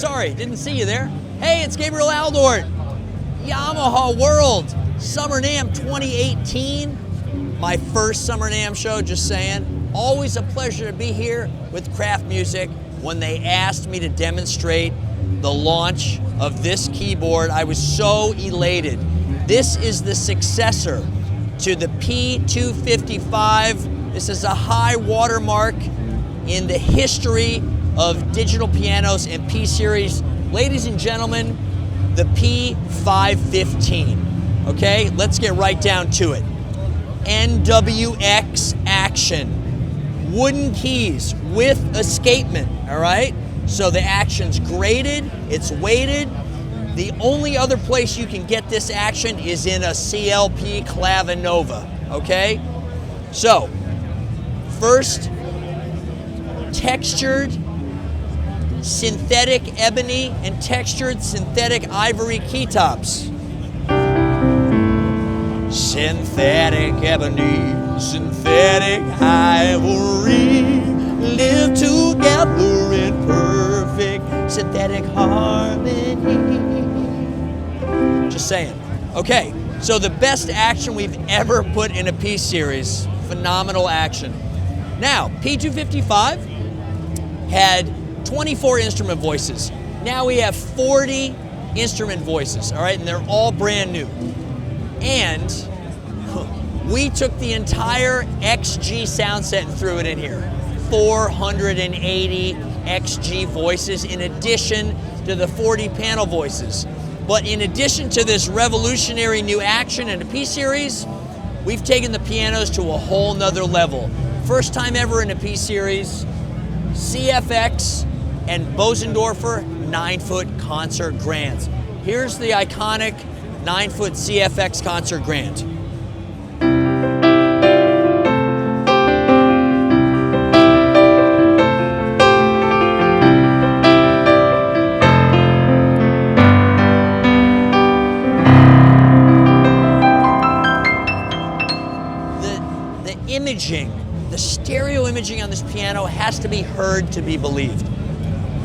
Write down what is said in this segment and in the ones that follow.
sorry, didn't see you there. Hey, it's Gabriel Aldort, Yamaha World, Summer NAMM 2018. My first Summer NAMM show, just saying. Always a pleasure to be here with Craft Music. When they asked me to demonstrate the launch of this keyboard, I was so elated. This is the successor to the P-255. This is a high watermark in the history of digital pianos and P-Series. Ladies and gentlemen, the P-515. Okay, let's get right down to it. NWX action. Wooden keys with escapement, all right? So the action's graded, it's weighted. The only other place you can get this action is in a CLP Clavinova, okay? So, first, textured synthetic ebony and textured synthetic ivory keytops. Synthetic ebony, synthetic ivory, live together in perfect synthetic harmony. Just saying. Okay, so the best action we've ever put in a P-Series. Phenomenal action. Now, P-255 had 24 instrument voices. Now we have 40 instrument voices, all right, and they're all brand new. And we took the entire XG sound set and threw it in here. 480 XG voices in addition to the 40 panel voices. But in addition to this revolutionary new action in a P-Series, we've taken the pianos to a whole nother level. First time ever in a P-Series, CFX and Bösendorfer 9-foot concert grands. Here's the iconic 9-foot CFX concert grand. The imaging, the stereo imaging on this piano has to be heard to be believed.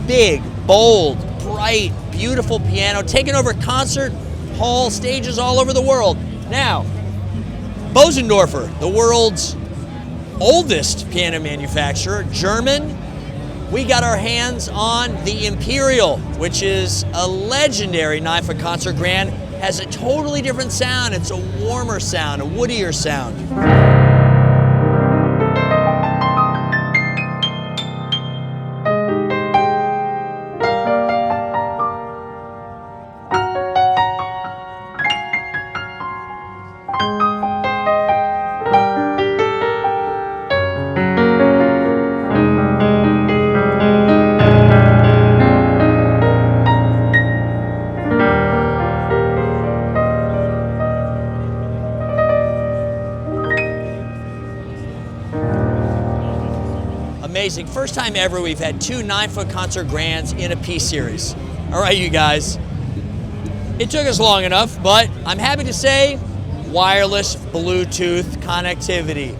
Big, bold, bright, beautiful piano, taking over concert hall stages all over the world. Now, Bösendorfer, the world's oldest piano manufacturer, German, we got our hands on the Imperial, which is a legendary 9-foot concert grand, has a totally different sound. It's a warmer sound, a woodier sound. Amazing. First time ever we've had 2 9-foot concert grands in a P-Series. All right, you guys. It took us long enough, but I'm happy to say wireless Bluetooth connectivity.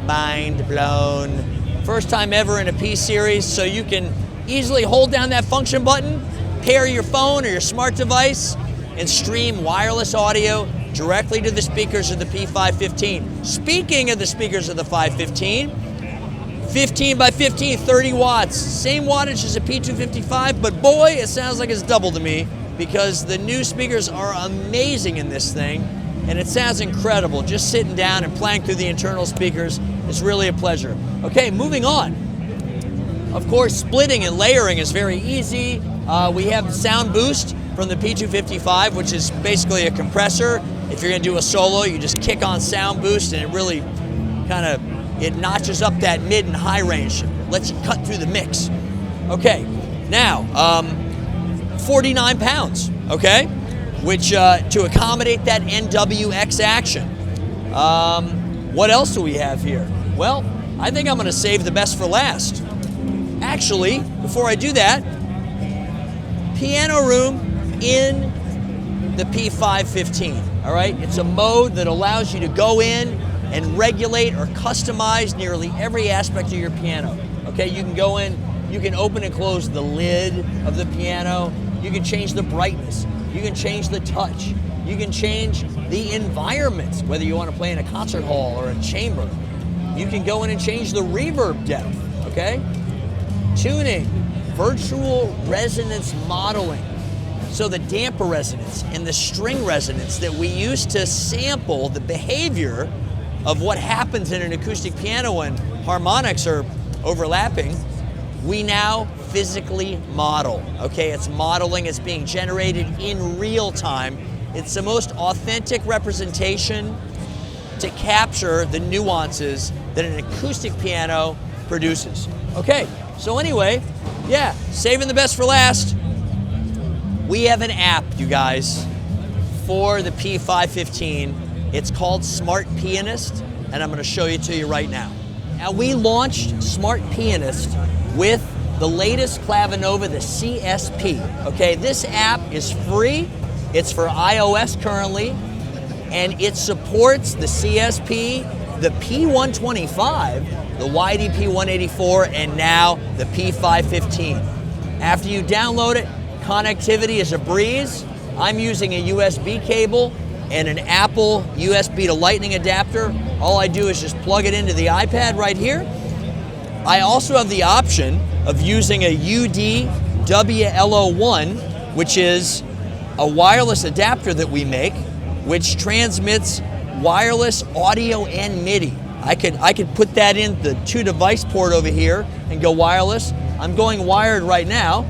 Mind blown. First time ever in a P-Series, so you can easily hold down that function button, pair your phone or your smart device, and stream wireless audio directly to the speakers of the P-515. Speaking of the speakers of the 515, 15 by 15, 30 watts. Same wattage as a P-255, but boy, it sounds like it's double to me because the new speakers are amazing in this thing, and it sounds incredible. Just sitting down and playing through the internal speakers is really a pleasure. Okay, moving on. Of course, splitting and layering is very easy. We have sound boost from the P-255, which is basically a compressor. If you're gonna do a solo, you just kick on sound boost and it really kind of it notches up that mid and high range, lets you cut through the mix. Okay, now, 49 pounds, okay? Which, to accommodate that NWX action. What else do we have here? Well, I think I'm gonna save the best for last. Actually, before I do that, piano room in the P-515, all right? It's a mode that allows you to go in and regulate or customize nearly every aspect of your piano. Okay, you can go in, You can open and close the lid of the piano. You can change the brightness. You can change the touch. You can change the environment, whether you want to play in a concert hall or a chamber. You can go in and change the reverb depth, okay? Tuning, virtual resonance modeling. So the damper resonance and the string resonance that we use to sample the behavior of what happens in an acoustic piano when harmonics are overlapping, we now physically model, okay? It's modeling, it's being generated in real time. It's the most authentic representation to capture the nuances that an acoustic piano produces. Okay, so anyway, yeah, saving the best for last. We have an app, you guys, for the P-515. It's called Smart Pianist, and I'm gonna show it to you right now. Now, we launched Smart Pianist with the latest Clavinova, the CSP, okay? This app is free. It's for iOS currently, and it supports the CSP, the P-125, the YD-P-184, and now the P-515. After you download it, connectivity is a breeze. I'm using a USB cable and an Apple USB to Lightning adapter. All I do is just plug it into the iPad right here. I also have the option of using a UD-WLO1, which is a wireless adapter that we make, which transmits wireless audio and MIDI. I could put that in the 2-device port over here and go wireless. I'm going wired right now,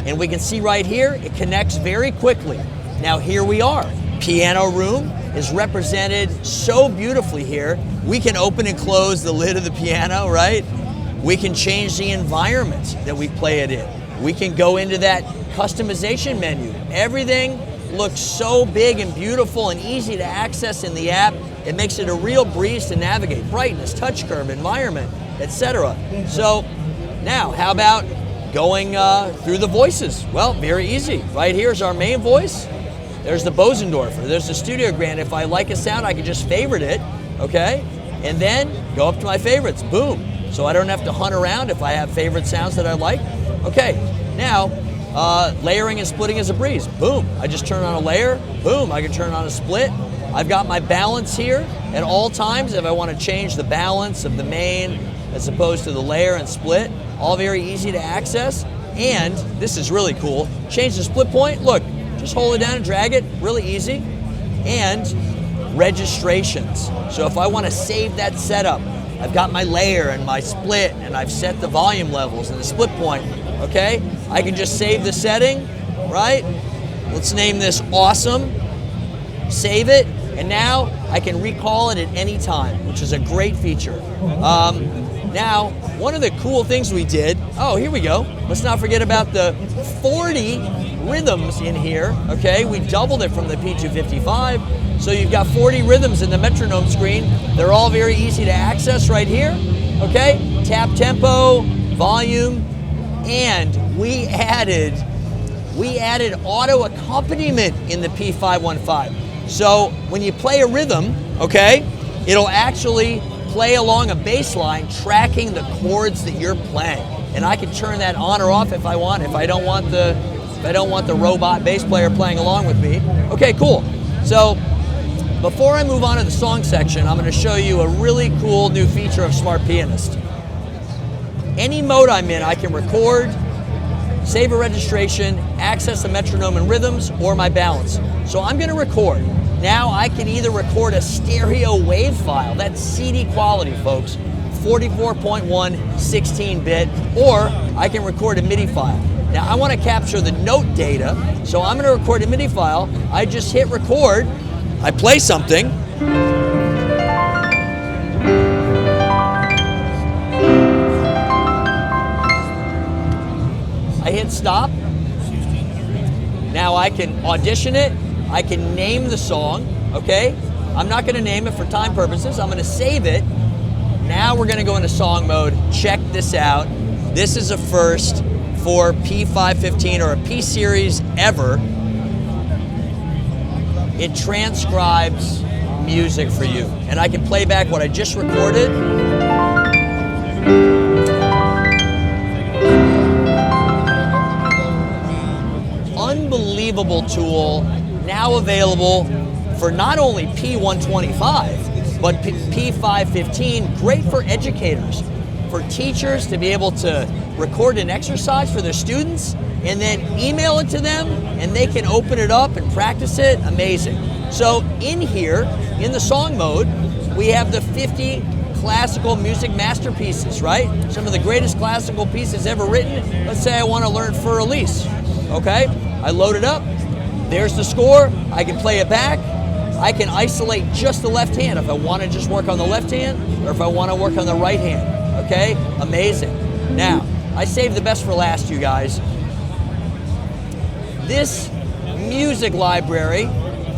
and we can see right here, it connects very quickly. Now here we are. Piano room is represented so beautifully here. We can open and close the lid of the piano, right? We can change the environment that we play it in. We can go into that customization menu. Everything looks so big and beautiful and easy to access in the app. It makes it a real breeze to navigate. Brightness, touch curve, environment, etc. So now, how about going through the voices? Well, very easy. Right here's our main voice. There's the Bösendorfer. There's the Studio Grand. If I like a sound, I can just favorite it, okay? And then go up to my favorites. Boom. So I don't have to hunt around if I have favorite sounds that I like. Okay, now, layering and splitting is a breeze. Boom, I just turn on a layer. Boom, I can turn on a split. I've got my balance here at all times if I want to change the balance of the main as opposed to the layer and split. All very easy to access. And this is really cool. Change the split point. Look, just hold it down and drag it. Really easy. And registrations. So if I want to save that setup, I've got my layer and my split, and I've set the volume levels and the split point, okay? I can just save the setting, right? Let's name this Awesome. Save it, and now I can recall it at any time, which is a great feature. Now, one of the cool things we did, oh, here we go. Let's not forget about the 40 rhythms in here, okay? We doubled it from the P-255. So you've got 40 rhythms in the metronome screen. They're all very easy to access right here, okay? Tap tempo, volume, and we added auto accompaniment in the P-515. So when you play a rhythm, okay, it'll actually play along a bass line tracking the chords that you're playing. And I can turn that on or off if I want, if I don't want the robot bass player playing along with me. Okay, cool. So before I move on to the song section, I'm going to show you a really cool new feature of Smart Pianist. Any mode I'm in, I can record, save a registration, access the metronome and rhythms, or my balance. So I'm going to record. Now I can either record a stereo wave file, that's CD quality, folks, 44.1, 16-bit, or I can record a MIDI file. Now I want to capture the note data, so I'm going to record a MIDI file. I just hit record. I play something. I hit stop. Now I can audition it. I can name the song, okay? I'm not gonna name it for time purposes. I'm gonna save it. Now we're gonna go into song mode. Check this out. This is a first for P-515 or a P-Series ever. It transcribes music for you. And I can play back what I just recorded. unbelievable tool, now available for not only P-125, but P-515, great for educators, for teachers to be able to record an exercise for their students and then email it to them, and they can open it up and practice it. Amazing. So in here, in the song mode, we have the 50 classical music masterpieces, right? Some of the greatest classical pieces ever written. Let's say I want to learn Für Elise, okay? I load it up, there's the score, I can play it back, I can isolate just the left hand if I want to just work on the left hand or if I want to work on the right hand, okay? Amazing. Now, I saved the best for last, you guys. This music library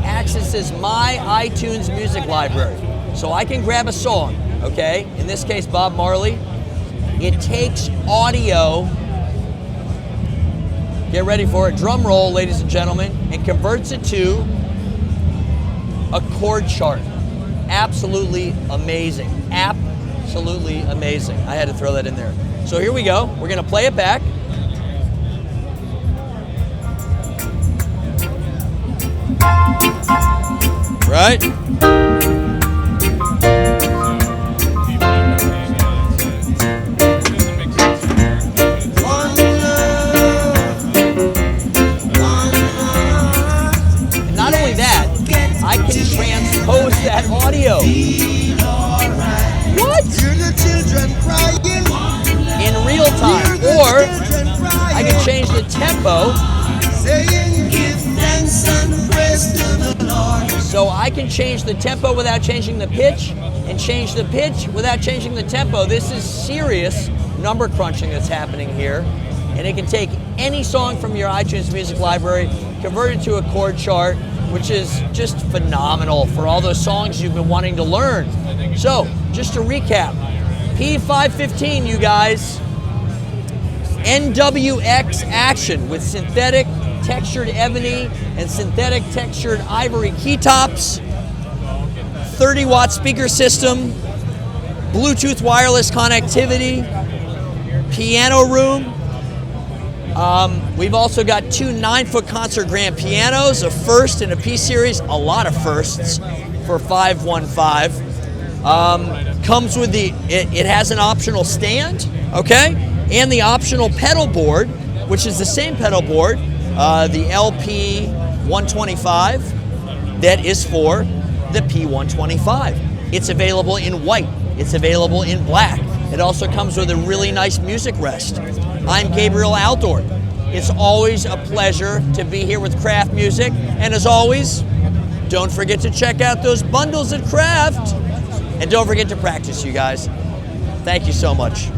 accesses my iTunes music library. So I can grab a song, okay? In this case, Bob Marley. It takes audio, get ready for it, drum roll, ladies and gentlemen, and converts it to a chord chart. Absolutely amazing. Absolutely amazing. I had to throw that in there. So here we go. We're gonna play it back. Right? And not only that, I can transpose that audio. What? In real time. Or I can change the tempo. So I can change the tempo without changing the pitch, and change the pitch without changing the tempo. This is serious number crunching that's happening here. And it can take any song from your iTunes music library, convert it to a chord chart, which is just phenomenal for all those songs you've been wanting to learn. So, just to recap, P-515, you guys, NWX action with synthetic textured ebony and synthetic textured ivory keytops, 30-watt speaker system, Bluetooth wireless connectivity, piano room. We've also got two 9-foot concert grand pianos, a first and a P-Series, a lot of firsts for 515. Comes with it has an optional stand, okay? And the optional pedal board, which is the same pedal board, the LP-125, that is for the P-125. It's available in white, it's available in black. It also comes with a really nice music rest. I'm Gabriel Aldort. It's always a pleasure to be here with Craft Music, and as always, don't forget to check out those bundles at Craft, and don't forget to practice, you guys. Thank you so much.